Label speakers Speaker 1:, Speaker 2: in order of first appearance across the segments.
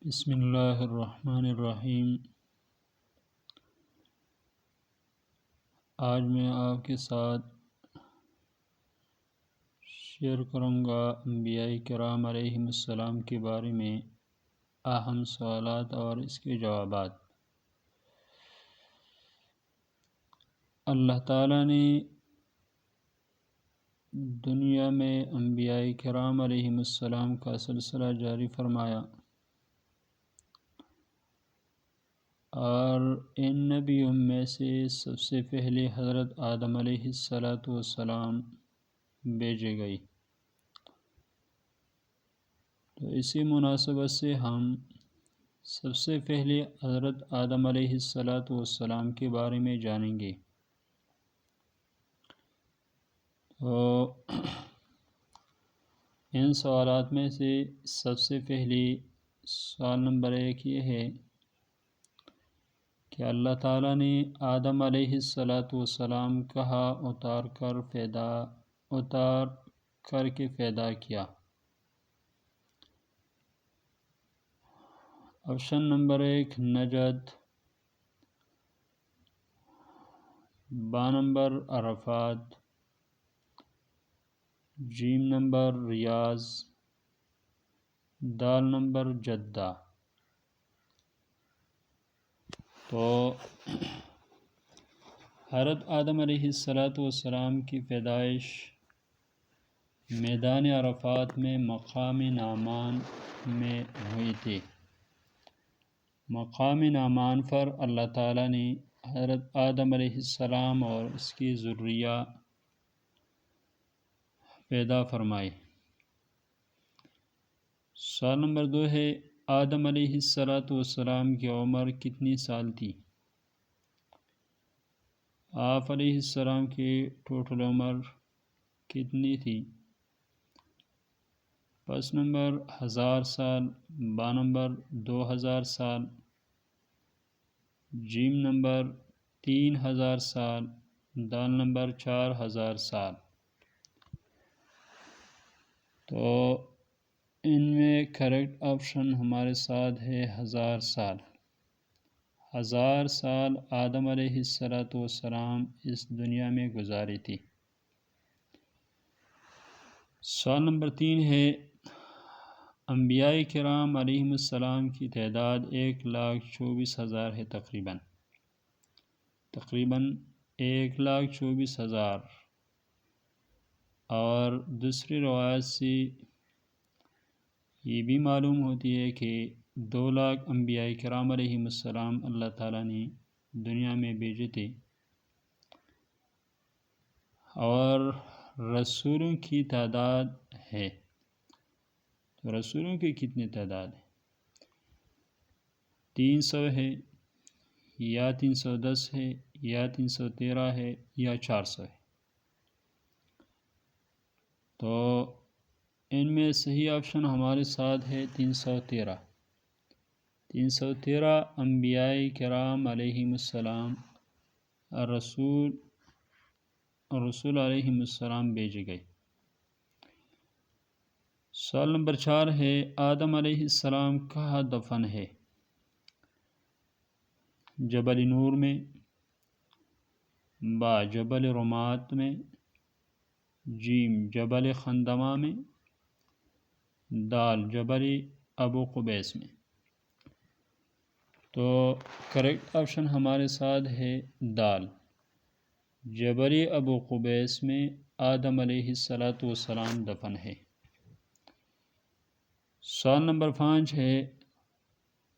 Speaker 1: بسم اللہ الرحمن الرحیم۔ آج میں آپ کے ساتھ شیئر کروں گا انبیاء کرام علیہم السلام کے بارے میں اہم سوالات اور اس کے جوابات۔ اللہ تعالیٰ نے دنیا میں انبیاء کرام علیہم السلام کا سلسلہ جاری فرمایا، اور ان نبیوں میں سے سب سے پہلے حضرت آدم علیہ السلام بھیجے گئے۔ تو اسی مناسبت سے ہم سب سے پہلے حضرت آدم علیہ السلام کے بارے میں جانیں گے۔ تو ان سوالات میں سے سب سے پہلی سوال نمبر 1 یہ ہے کہ اللہ تعالیٰ نے آدم علیہ السلام کہاں اتار کر کے پیدا کیا؟ آپشن نمبر 1 نجد، با نمبر عرفات، جیم نمبر ریاض، دال نمبر جدہ۔ تو حضرت آدم علیہ السلام کی پیدائش میدان عرفات میں مقام نعمان میں ہوئی تھی۔ مقام نعمان پر اللہ تعالیٰ نے حضرت آدم علیہ السلام اور اس کی ذریہ پیدا فرمائی۔ سوال نمبر 2 ہے آدم علیہ السلام کی عمر کتنی سال تھی؟ آپ علیہ السلام کی ٹوٹل عمر کتنی تھی؟ پس نمبر 1000 سال، با نمبر 2000 سال، جیم نمبر 3000 سال، دال نمبر 4000 سال۔ تو ان میں کریکٹ آپشن ہمارے ساتھ ہے 1000 سال۔ 1000 سال آدم علیہ السلام اس دنیا میں گزاری تھی۔ سوال نمبر 3 ہے انبیاء کرام علیہم السلام کی تعداد 1,24,000 ہے تقریباً 1,24,000، اور دوسری روایت سے یہ بھی معلوم ہوتی ہے کہ 2 لاکھ انبیاء کرام علیہم السلام اللہ تعالیٰ نے دنیا میں بھیجے تھے، اور رسولوں کی تعداد ہے۔ تو رسولوں کی کتنی تعداد ہے؟ 300 ہے، یا 310 ہے، یا 313 ہے، یا 400 ہے؟ تو ان میں صحیح آپشن ہمارے ساتھ ہے 313۔ 313 انبیاء کرام علیہم السلام رسول علیہم السلام بھیجے گئے۔ سوال نمبر 4 ہے آدم علیہ السلام کہاں دفن ہے؟ جبل نور میں، با جبل رمات میں، جیم جبل خندمہ میں، دال جبل ابو قبیس میں۔ تو کریکٹ آپشن ہمارے ساتھ ہے دال، جبل ابو قبیس میں آدم علیہ السلام دفن ہے۔ سوال نمبر 5 ہے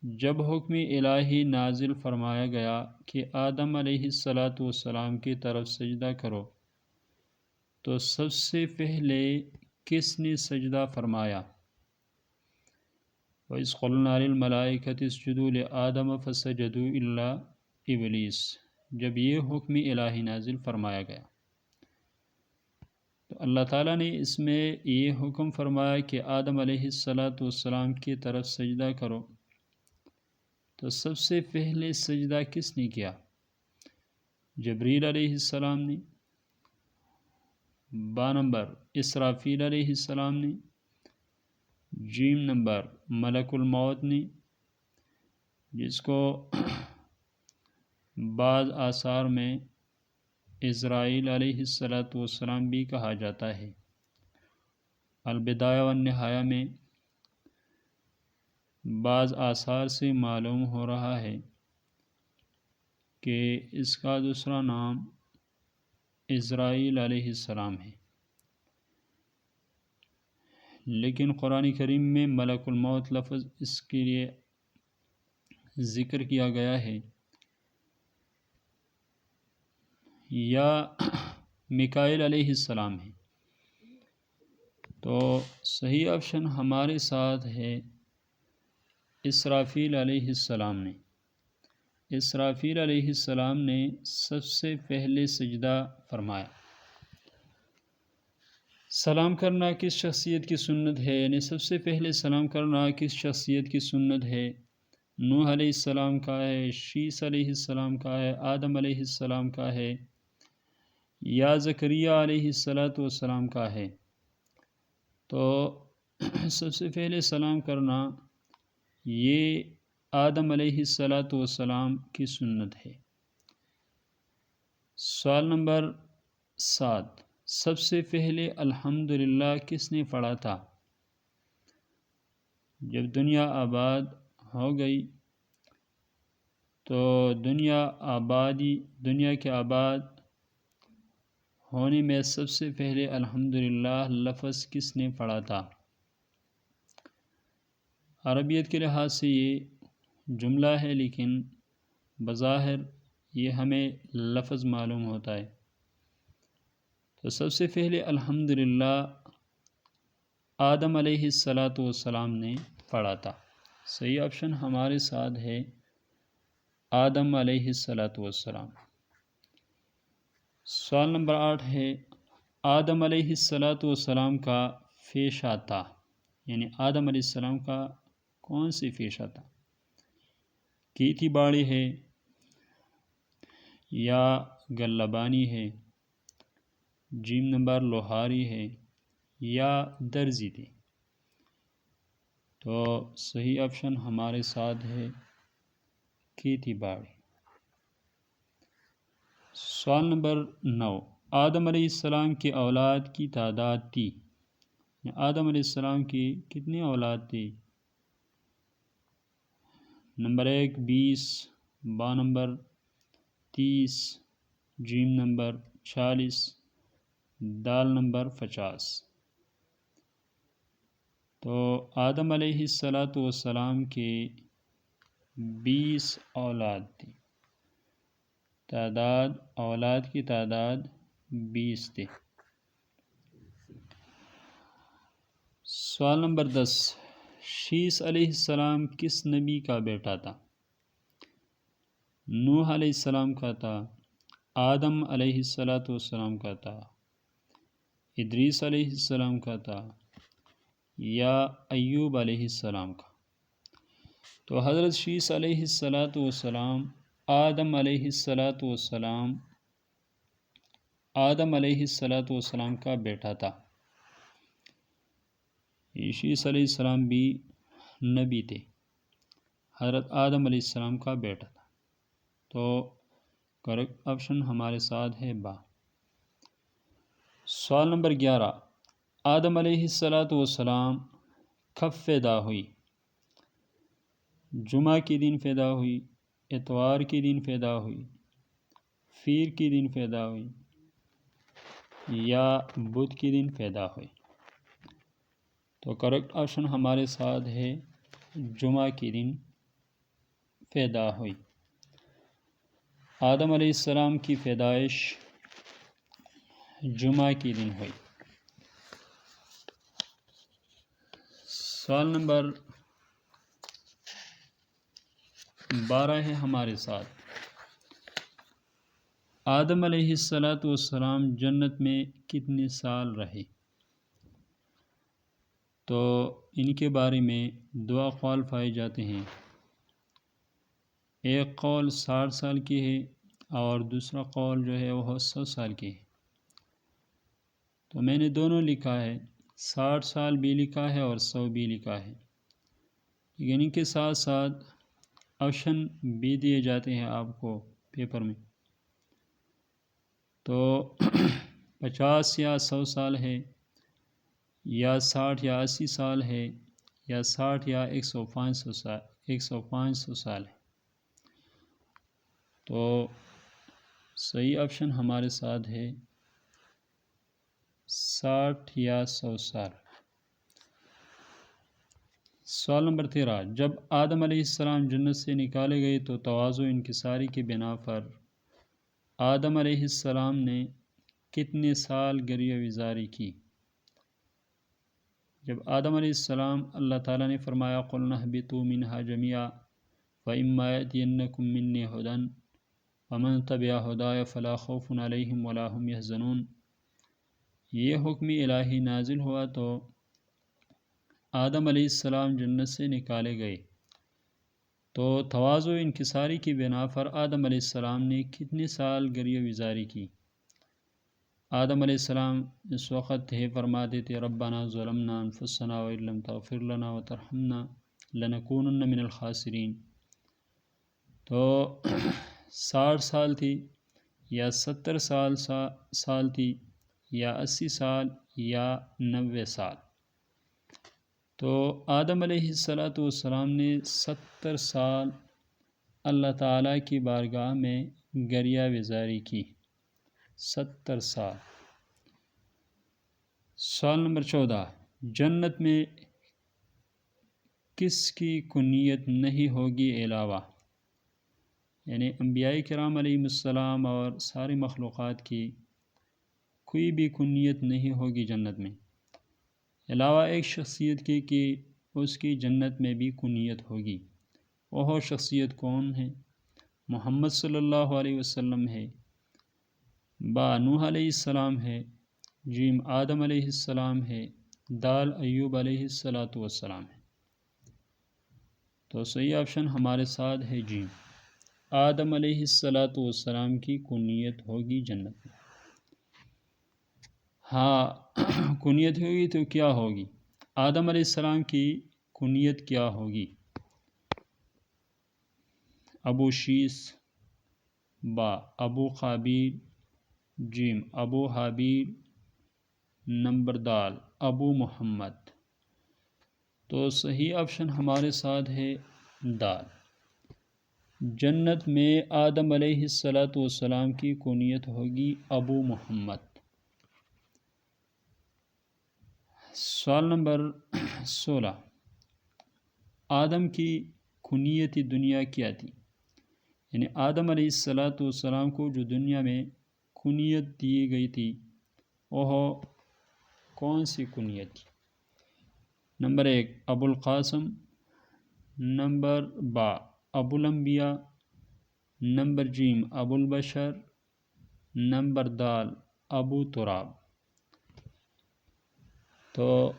Speaker 1: جب حکم الہی نازل فرمایا گیا کہ آدم علیہ السلام کی طرف سجدہ کرو، تو سب سے پہلے کس نے سجدہ فرمایا؟ وَإِذْ قُلْنَا لِلْمَلَائِكَةِ اسْجُدُوا لِآدَمَ فَسَجَدُوا إِلَّا إِبْلِيسَ، جب یہ حکم الہی نازل فرمایا گیا تو اللہ تعالیٰ نے اس میں یہ حکم فرمایا کہ آدم علیہ السلام کی طرف سجدہ کرو، تو سب سے پہلے سجدہ کس نے کیا؟ جبریل علیہ السلام نے، با نمبر اسرافیل علیہ السلام نے، جیم نمبر ملک الموت نے، جس کو بعض آثار میں اسرائیل علیہ السلام بھی کہا جاتا ہے۔ البدایہ والنہایہ میں بعض آثار سے معلوم ہو رہا ہے کہ اس کا دوسرا نام اسرائیل علیہ السلام ہے، لیکن قرآن کریم میں ملک الموت لفظ اس کے لیے ذکر کیا گیا ہے، یا میکائیل علیہ السلام ہے۔ تو صحیح آپشن ہمارے ساتھ ہے اسرافیل علیہ السلام نے۔ اسرافیل علیہ السلام نے سب سے پہلے سجدہ فرمایا۔ سلام کرنا کس شخصیت کی سنت ہے؟ یعنی سب سے پہلے سلام کرنا کس شخصیت کی سنت ہے؟ نوح علیہ السلام کا ہے، شیس علیہ السلام کا ہے، آدم علیہ السلام کا ہے، یا زکریا علیہ السلام کا ہے؟ تو سب سے پہلے سلام کرنا یہ آدم علیہ السلام کی سنت ہے۔ سوال نمبر 7، سب سے پہلے الحمدللہ کس نے پڑھا تھا؟ جب دنیا آباد ہو گئی تو دنیا کے آباد ہونے میں سب سے پہلے الحمدللہ لفظ کس نے پڑھا تھا؟ عربیت کے لحاظ سے یہ جملہ ہے، لیکن بظاہر یہ ہمیں لفظ معلوم ہوتا ہے۔ تو سب سے پہلے الحمدللہ آدم علیہ السلام نے پڑھا تھا۔ صحیح آپشن ہمارے ساتھ ہے آدم علیہ السلام۔ سوال نمبر 8 ہے، آدم علیہ السلام کا پیشہ تھا، یعنی آدم علیہ السلام کا کون سی پیشہ تھا؟ کھیتی باڑی ہے، یا گلبانی ہے، جیم نمبر لوہاری ہے، یا درزی تھی؟ تو صحیح آپشن ہمارے ساتھ ہے کھیتی باڑی۔ سوال نمبر 9، آدم علیہ السلام کی اولاد کی تعداد تھی۔ آدم علیہ السلام کی کتنی اولاد تھی؟ نمبر 1 20، با نمبر 30، جیم نمبر 40، دال نمبر 50۔ تو آدم علیہ السلام کے 20 اولاد تھی، اولاد کی تعداد 20 تھی۔ سوال نمبر 10، شیس علیہ السلام کس نبی کا بیٹا تھا؟ نوح علیہ السلام کا تھا، آدم علیہ السلام کا تھا، ادریس علیہ السلام کا تھا، یا ایوب علیہ السلام کا؟ تو حضرت شیس علیہ السلام آدم علیہ السلام کا بیٹا تھا۔ شیس علیہ السلام بھی نبی تھے، حضرت آدم علیہ السلام کا بیٹا تھا۔ تو کریکٹ آپشن ہمارے ساتھ ہے با۔ سوال نمبر 11، آدم علیہ السلام کب پیدا ہوئی؟ جمعہ کے دن پیدا ہوئی، اتوار کے دن پیدا ہوئی، پیر کے دن پیدا ہوئی، یا بدھ کے دن پیدا ہوئی؟ تو کریکٹ آپشن ہمارے ساتھ ہے جمعہ کے دن پیدا ہوئی۔ آدم علیہ السلام کی پیدائش جمعہ کے دن ہوئی۔ سوال نمبر 12 ہے ہمارے ساتھ، آدم علیہ السلام جنت میں کتنے سال رہے؟ تو ان کے بارے میں دو اقوال پائے جاتے ہیں، ایک قول 60 سال کی ہے اور دوسرا قول جو ہے وہ 100 سال کی ہے۔ تو میں نے دونوں لکھا ہے، 60 سال بھی لکھا ہے اور 100 بھی لکھا ہے، لیکن ان کے ساتھ ساتھ آپشن بھی دیے جاتے ہیں آپ کو پیپر میں، تو 50 یا 100 سال ہے، یا 60 یا 80 سال ہے، یا 60 یا 105 سال ہے۔ تو صحیح آپشن ہمارے ساتھ ہے 60 یا 100 سال۔ سوال نمبر 13، جب آدم علیہ السلام جنت سے نکالے گئے تو تواضع انکساری کی بنا پر آدم علیہ السلام نے کتنے سال گریہ وزاری کی؟ جب آدم علیہ السلام اللہ تعالیٰ نے فرمایا قُلْنَا اهْبِطُوا مِنْهَا جَمِيعًا فَإِمَّا يَأْتِيَنَّكُم مِّنِّي هُدًى فَمَن تَبِعَ هُدَايَ فَلَا خَوْفٌ عَلَيْهِمْ وَلَا هُمْ يَحْزَنُونَ، یہ حکم الہی نازل ہوا تو آدم علیہ السلام جنت سے نکالے گئے، تو تواضع انکساری کی بنا پر آدم علیہ السلام نے کتنے سال گریہ وزاری کی؟ آدم علیہ السلام اس وقت ہے فرماتے تھے ربنا ظلمنا انفسنا وإن لم تغفر لنا وترحمنا لنکونن من الخاسرین، تو 60 سال تھی یا 70 سال تھی یا 80 سال یا 90 سال؟ تو آدم علیہ السلام نے 70 سال اللہ تعالیٰ کی بارگاہ میں گریہ وزاری کی، 70 سال۔ سوال نمبر 14، جنت میں کس کی کنیت نہیں ہوگی علاوہ، یعنی انبیاء کرام علیہ السلام اور ساری مخلوقات کی کوئی بھی کنیت نہیں ہوگی جنت میں، علاوہ ایک شخصیت کی کہ اس کی جنت میں بھی کنیت ہوگی۔ وہ شخصیت کون ہے؟ محمد صلی اللہ علیہ وسلم ہے، با نوح علیہ السلام ہے، جیم آدم علیہ السلام ہے، دال ایوب علیہ السلام ہے۔ تو صحیح آپشن ہمارے ساتھ ہے جیم آدم علیہ السلام کی کنیت ہوگی جنت میں۔ ہاں کنیت ہوگی تو کیا ہوگی؟ آدم علیہ السلام کی کنیت کیا ہوگی؟ ابو شیس، با ابو قابیل، جیم ابو حابیل، نمبر دال ابو محمد۔ تو صحیح آپشن ہمارے ساتھ ہے دال، جنت میں آدم علیہ السلام کی کنیت ہوگی ابو محمد۔ سوال نمبر 16، آدم کی کنیت دنیا کیا تھی؟ یعنی آدم علیہ السلام کو جو دنیا میں کنیت دی گئی تھی وہ کون سی کنیت تھی؟ نمبر 1 ابو القاسم، نمبر با ابو الانبیاء، نمبر جیم ابو البشر، نمبر دال ابو تراب۔ تو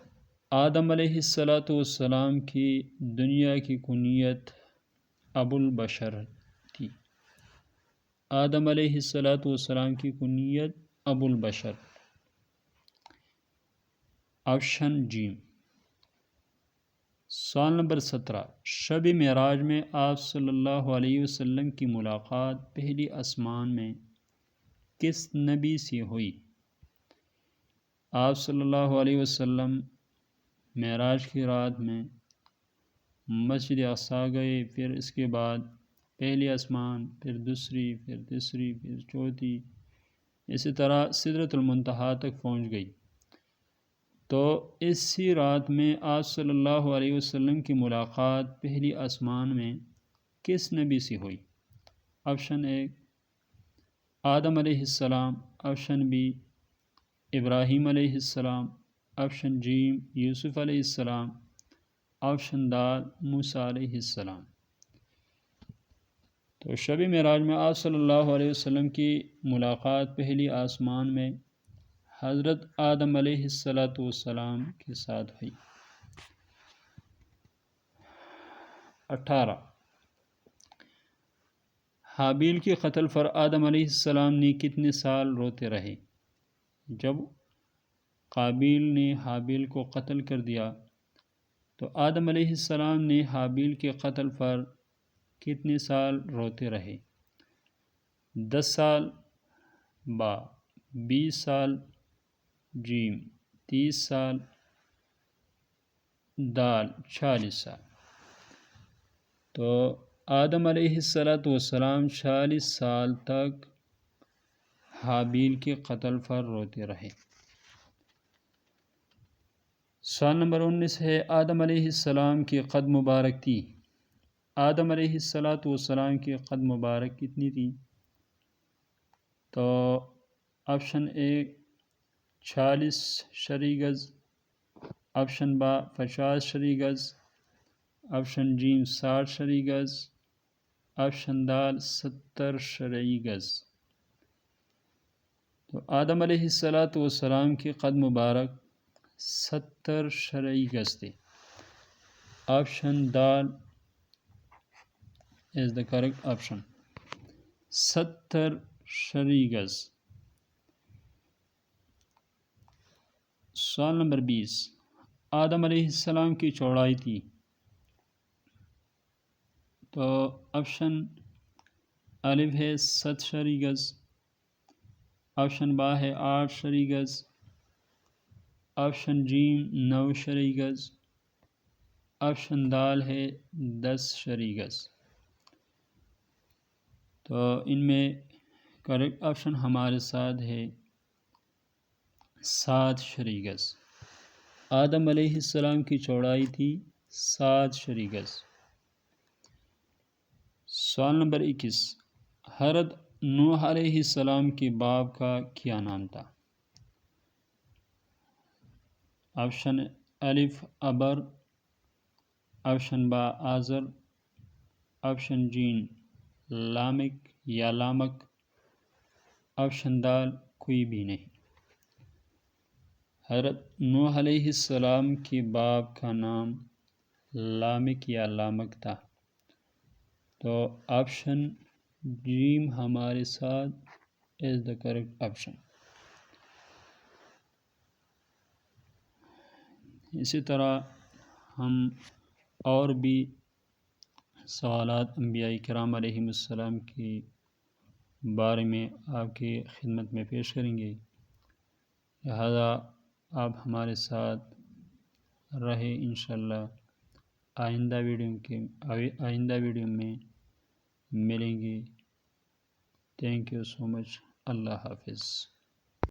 Speaker 1: آدم علیہ السلام کی دنیا کی کنیت ابو البشر تھی، آدم علیہ السلام کی کنیت ابو البشر۔ آپشن جیم۔ سوال نمبر 17، شب معراج میں آپ صلی اللہ علیہ وسلم کی ملاقات پہلی آسمان میں کس نبی سے ہوئی؟ آپ صلی اللہ علیہ وسلم معراج کی رات میں مسجد اقصیٰ گئے، پھر اس کے بعد پہلی آسمان، پھر دوسری، پھر تیسری، پھر چوتھی، اسی طرح سدرۃ المنتہا تک پہنچ گئی۔ تو اسی رات میں آپ صلی اللہ علیہ وسلم کی ملاقات پہلی آسمان میں کس نبی سے ہوئی؟ آپشن 1 آدم علیہ السلام، آپشن بی ابراہیم علیہ السلام، آپشن جیم یوسف علیہ السلام، آپشن دال موسیٰ علیہ السلام۔ تو شب معراج میں آپ صلی اللہ علیہ وسلم کی ملاقات پہلی آسمان میں حضرت آدم علیہ السلام کے ساتھ ہوئی۔ 18، حابیل کے قتل پر آدم علیہ السلام نے کتنے سال روتے رہے؟ جب قابیل نے حابیل کو قتل کر دیا تو آدم علیہ السلام نے حابیل کے قتل پر کتنے سال روتے رہے؟ 10 سال، با 20 سال، جیم 30 سال، دال 40 سال۔ تو آدم علیہ السلام 40 سال تک حابیل کے قتل پر روتے رہے۔ سوال نمبر 19 ہے، آدم علیہ السلام کی قد مبارک تھی؟ آدم علیہ السلام کی قد مبارک کتنی تھی؟ تو آپشن اے 40 شرعی گز، آپشن با 50 شرعی گز، آپشن جیم 60 شرعی گز، آپشن دال 70 شرعی گز۔ تو آدم علیہ السلام کی قد مبارک 70 شرعی گز تھے۔ آپشن دال is the correct option، 70 شرعی گز۔ سوال نمبر 20، آدم علیہ السلام کی چوڑائی تھی؟ تو آپشن الف ہے 7 شرعی گز، آپشن با ہے 8 شرعی گز، آپشن جیم 9 شرعی گز، آپشن دال ہے 10 شرعی گز۔ تو ان میں کریکٹ آپشن ہمارے ساتھ ہے 7 شرعی گز۔ آدم علیہ السلام کی چوڑائی تھی 7 شرعی گز۔ سوال نمبر 21، حضرت نوح علیہ السلام کے باپ کا کیا نام تھا؟ آپشن الف ابر، آپشن با آزر، آپشن جیم لامک یا لامک، آپشن دال کوئی بھی نہیں۔ حضرت نوح علیہ السلام کے باپ کا نام لامک یا لامک تھا۔ تو آپشن جیم ہمارے ساتھ از دا کریکٹ آپشن۔ اسی طرح ہم اور بھی سوالات انبیاء کرام علیہم السلام کے بارے میں آپ کی خدمت میں پیش کریں گے، لہذا آپ ہمارے ساتھ رہے انشاءاللہ۔ آئندہ ویڈیو میں ملیں گے۔ تھینک یو سو مچ۔ اللہ حافظ۔